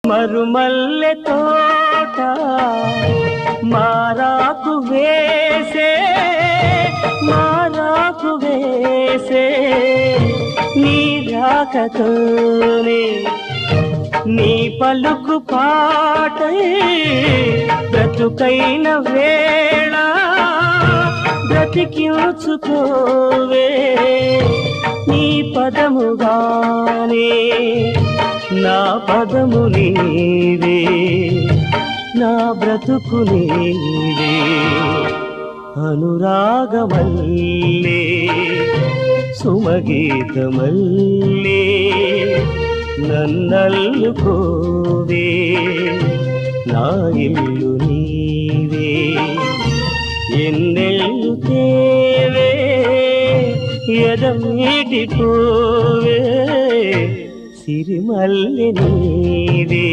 మరుమల్లె తోట మారాకు వేసే నీ రాకతోనే నీ పలుకు పాటై బ్రతుకైన వేళ బ్రతికించుకోవే నీ పదముగానే నా పదము నీవే నా బ్రతుకు నీవే అనురాగమల్లే సుమగీతమల్లే నన్నల్లుకోవే నా ఇల్లు నీవే ఎన్నెల్లు తేవే ఎదమీటిపోవే సిరిమల్లె నీవే